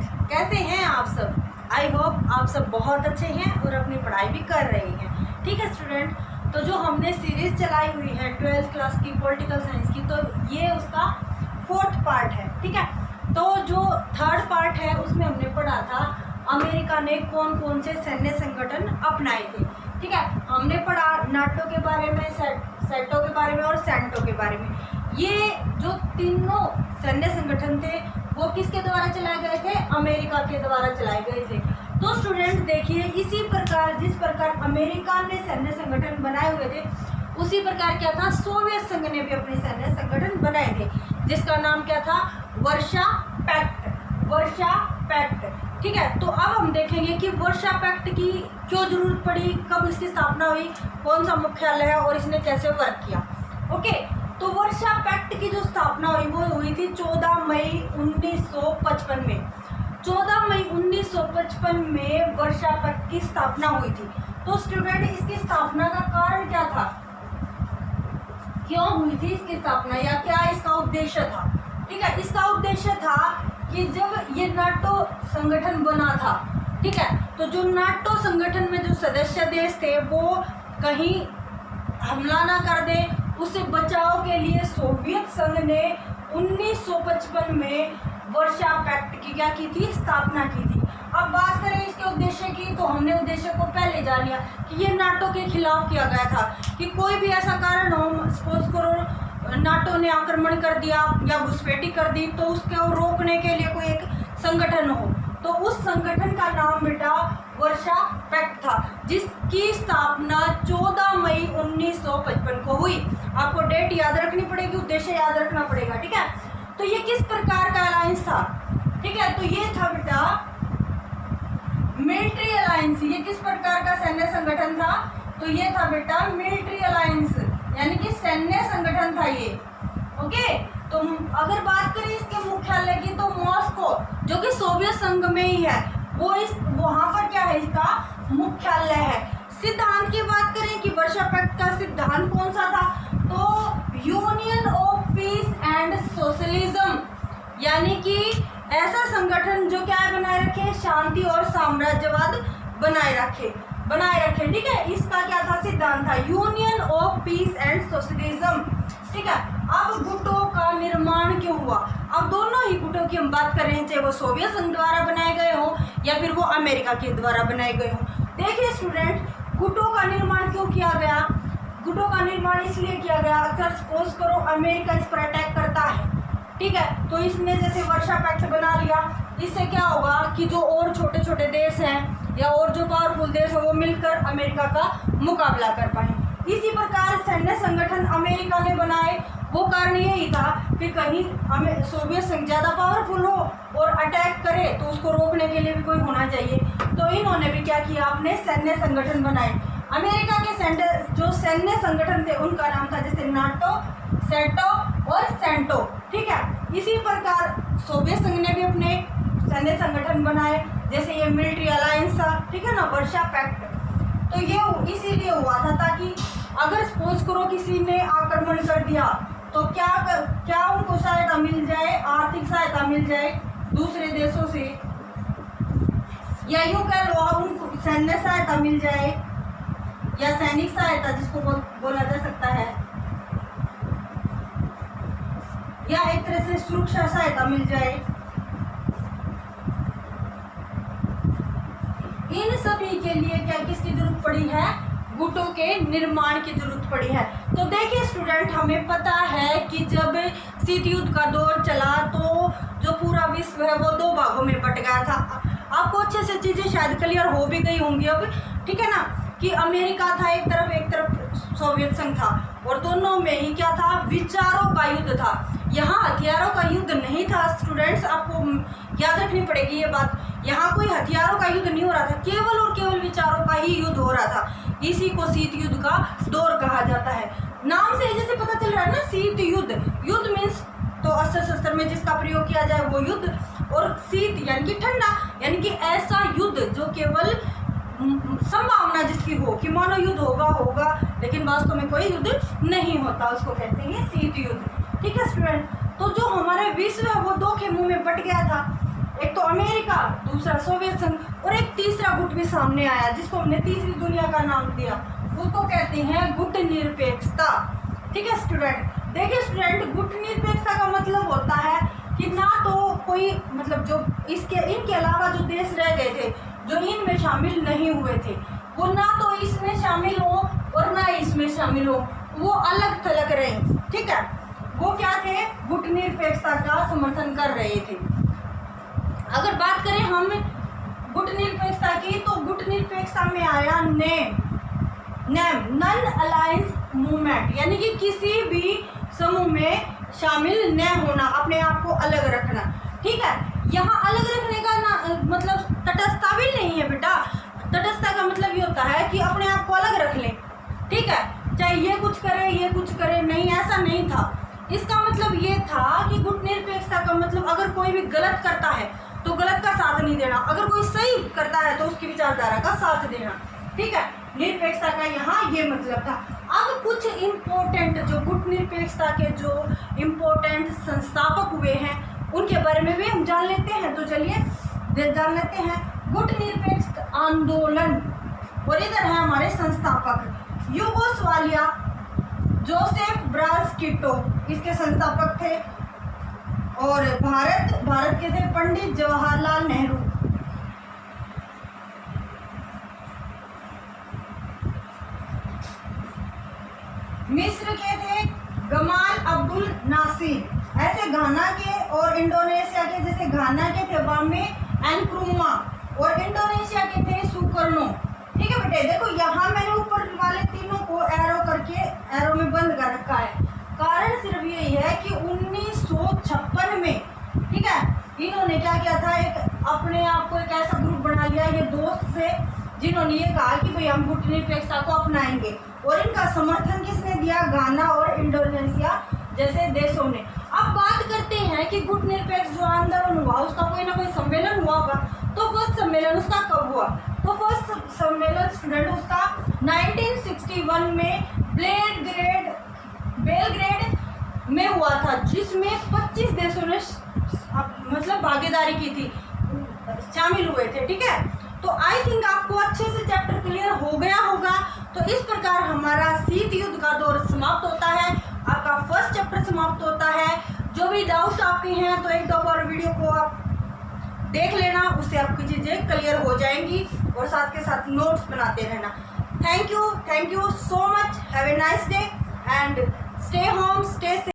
Students, कैसे हैं आप सब? आई होप आप सब बहुत अच्छे हैं और अपनी पढ़ाई भी कर रहे हैं। ठीक है स्टूडेंट, तो जो हमने सीरीज़ चलाई हुई है 12th क्लास की पॉलिटिकल साइंस की, तो ये उसका 4th पार्ट है। ठीक है, तो जो 3rd पार्ट है उसमें हमने पढ़ा था अमेरिका ने कौन कौन से सैन्य संगठन अपनाए थे। ठीक है, हमने पढ़ा नाटो के बारे में, सेटो के बारे में और सेंटो के बारे में। ये जो तीनों सैन्य संगठन थे वो किसके द्वारा चलाए गए थे? अमेरिका के द्वारा चलाए गए थे। तो स्टूडेंट देखिए, इसी प्रकार जिस प्रकार अमेरिका ने सैन्य संगठन बनाए हुए थे, उसी प्रकार क्या था, सोवियत संघ ने भी अपने सैन्य संगठन बनाए थे, जिसका नाम क्या था? वर्षा पैक्ट। वर्षा पैक्ट। ठीक है, तो अब हम देखेंगे कि वर्षा पैक्ट की क्यों जरूरत पड़ी, कब इसकी स्थापना हुई, कौन सा मुख्यालय है और इसने कैसे वर्क किया। ओके, तो वर्षा पैक्ट की जो स्थापना हुई वो हुई थी 14 मई 1955 में। 14 मई 1955 में वर्षा पैक्ट की स्थापना हुई थी। तो स्टूडेंट, इसकी स्थापना का कारण क्या था, क्यों हुई थी इसकी स्थापना, या क्या इसका उद्देश्य था? ठीक है, इसका उद्देश्य था कि जब ये नाटो संगठन बना था, ठीक है, तो जो नाटो संगठन में जो सदस्य देश थे वो कहीं हमला ना कर दे, उससे बचाव के लिए सोवियत संघ ने 1955 में वर्षा पैक्ट की क्या की थी? स्थापना की थी। अब बात करें इसके उद्देश्य की, तो हमने उद्देश्य को पहले जान लिया कि ये नाटो के खिलाफ किया गया था, कि कोई भी ऐसा कारण हो, सपोज करो नाटो ने आक्रमण कर दिया या घुसपैठी कर दी, तो उसको रोकने के लिए कोई एक संगठन हो, तो उस संगठन का नाम बेटा वर्षा पैक्ट था, जिसकी स्थापना 14 मई 1955 को हुई। आपको डेट याद रखनी पड़ेगी, उद्देश्य याद रखना पड़ेगा। ठीक है, तो ये किस प्रकार का अलायंस था? ठीक है, तो ये था बेटा मिलिट्री अलायंस। ये किस प्रकार का सैन्य संगठन था? तो ये था बेटा मिलिट्री अलायंस, यानी कि सैन्य संगठन था ये। ओके, तो अगर बात करें इसके मुख्यालय की, तो मॉस्को, जो कि सोवियत संघ में ही है, वो वहां पर क्या है, इसका मुख्यालय है। सिद्धांत की बात करें कि वर्षा पैक्ट का सिद्धांत कौन सा था, तो union of peace and socialism, यानी कि ऐसा संगठन जो क्या बनाए रखे, शांति और साम्राज्यवाद बनाए रखे। ठीक है, इसका क्या था? सिद्धांत था union of peace and socialism. ठीक है, अब गुटों का निर्माण क्यों हुआ? अब दोनों ही गुटों की हम बात कर रहे हैं, चाहे वो सोवियत संघ द्वारा बनाए गए हों या फिर वो अमेरिका के द्वारा बनाए गए हों। देखिए स्टूडेंट, गुटों का निर्माण क्यों किया गया? गुटों का निर्माण इसलिए किया गया, अगर सपोज करो अमेरिका इस पर अटैक करता है, ठीक है, तो इसने जैसे वर्षा पैक्ट बना लिया, इससे क्या होगा कि जो और छोटे छोटे देश हैं या और जो पावरफुल देश है वो मिलकर अमेरिका का मुकाबला कर पाए। इसी प्रकार सैन्य संगठन अमेरिका ने बनाए, वो कारण यही था कि कहीं सोवियत संघ ज़्यादा पावरफुल हो और अटैक करे तो उसको रोकने के लिए भी कोई होना चाहिए। तो इन्होंने भी क्या किया, अपने सैन्य संगठन बनाए। अमेरिका के जो सैन्य संगठन थे उनका नाम था जैसे नाटो, सेटो और सेंटो। ठीक है, इसी प्रकार सोवियत संघ ने भी अपने सैन्य संगठन बनाए, जैसे ये मिलिट्री अलायंस था, ठीक है ना, वर्षा पैक्ट। तो ये इसीलिए हुआ था ताकि अगर सपोज करो किसी ने आक्रमण कर दिया तो क्या उनको सहायता मिल जाए, आर्थिक सहायता मिल जाए दूसरे देशों से, या यूँ कह लो उनको सैन्य सहायता मिल जाए या सैनिक सहायता जिसको बोला जा सकता है, या एक तरह से सुरक्षा सहायता मिल जाए। इन सभी के लिए क्या किसकी जरूरत पड़ी है? गुटों के निर्माण की जरूरत पड़ी है। तो देखिए स्टूडेंट, हमें पता है कि जब शीत युद्ध का दौर चला तो जो पूरा विश्व है वो 2 भागों में बट गया था। आपको अच्छे से चीज़ें शायद क्लियर हो भी गई होंगी अब, ठीक है ना, कि अमेरिका था एक तरफ सोवियत संघ था, और दोनों में ही क्या था, विचारों का युद्ध था। यहाँ हथियारों का युद्ध नहीं था स्टूडेंट्स, आपको याद रखनी पड़ेगी ये बात। यहाँ कोई हथियारों का युद्ध नहीं हो रहा था, केवल और केवल विचारों का ही युद्ध हो रहा था। इसी को शीत युद्ध का दौर कहा जाता है। नाम से जैसे पता चल रहा है ना, शीत युद्ध, युद्ध मीन्स तो अस्त्र शस्त्र में जिसका प्रयोग किया जाए वो युद्ध, और शीत यानी कि ठंडा, यानी कि ऐसा युद्ध जो केवल संभावना जिसकी हो कि मानो युद्ध होगा लेकिन वास्तव में कोई युद्ध नहीं होता, उसको कहते हैं शीत युद्ध। ठीक है स्टूडेंट, तो जो हमारे विश्व है वो 2 खेमों में बट गया था। एक तो अमेरिका, दूसरा सोवियत संघ, और एक तीसरा गुट भी सामने आया जिसको हमने तीसरी दुनिया का नाम दिया, उसको कहते हैं गुट निरपेक्षता। ठीक है स्टूडेंट, देखिए स्टूडेंट, गुट निरपेक्षता का मतलब होता है कि ना तो कोई मतलब जो इनके अलावा जो देश रह गए थे, जो इनमें शामिल नहीं हुए थे, वो ना तो इसमें शामिल हो और ना इसमें शामिल हो, वो अलग थलग रहे। ठीक है, वो क्या थे, गुट निरपेक्षता का समर्थन कर रहे थे। अगर बात करें हम गुट निरपेक्षता की, तो गुट निरपेक्षता में आया नेम नन अलायंस मूवमेंट, यानी कि किसी भी समूह में शामिल न होना, अपने आप को अलग रखना। ठीक है, यहाँ अलग रखने का ना मतलब तटस्थता भी नहीं है बेटा। तटस्थता का मतलब ये होता है कि अपने आप को अलग रख लें। ठीक है, चाहे ये कुछ करे ये कुछ करे, नहीं, ऐसा नहीं था। इसका मतलब ये था कि गुट निरपेक्षता का मतलब अगर कोई भी गलत करता है तो गलत का साथ नहीं देना, अगर कोई सही करता है तो उसकी विचारधारा का साथ देना। ठीक है, निरपेक्षता का यहाँ ये मतलब था। अब कुछ इम्पोर्टेंट जो गुट निरपेक्षता के जो इम्पोर्टेंट संस्थापक हुए हैं उनके बारे में भी हम जान लेते हैं। तो चलिए जान लेते हैं। गुट निरपेक्ष आंदोलन, और इधर है हमारे संस्थापक, यूगोस्लाविया, जोसेफ ब्राज टिटो इसके संस्थापक थे, और भारत के थे पंडित जवाहरलाल नेहरू। मिस्र के थे गमाल अब्दुल नासिर। ऐसे घाना के और इंडोनेशिया के, जैसे घाना के थे वामे एनक्रुमा, और इंडोनेशिया के थे सुकर्णो। ठीक है बेटे, देखो यहाँ मैंने ऊपर वाले तीनों को एरो में बंद कर रखा है। कारण सिर्फ यही है कि 1956 में, ठीक है, इन्होंने क्या किया था, एक अपने आप को एक ऐसा ग्रुप बना लिया ये दोस्त से, जिन्होंने ये कहा कि भाई हम गुट निरपेक्षता को अपनाएंगे, और इनका समर्थन किसने दिया, घाना और इंडोनेशिया जैसे देशों ने। अब बात करते हैं कि गुट निरपेक्ष जो आंदोलन हुआ उसका कोई ना कोई सम्मेलन हुआ होगा। तो फर्स्ट सम्मेलन उसका कब हुआ, तो फर्स्ट सम्मेलन स्टूडेंट उसका 1961 में बेलग्रेड में हुआ था, जिसमें 25 देशों ने मतलब भागीदारी की थी, शामिल हुए थे। ठीक है, तो आई थिंक आपको अच्छे से चैप्टर क्लियर हो गया होगा। तो इस प्रकार हमारा शीत युद्ध का दौर समाप्त होता है, आपका फर्स्ट चैप्टर समाप्त होता है। जो भी डाउट आपके हैं तो एक दो बार वीडियो को आप देख लेना, उससे आपकी चीज़ें क्लियर हो जाएंगी, और साथ के साथ नोट्स बनाते रहना। Thank you so much, have a nice day and stay home, stay safe.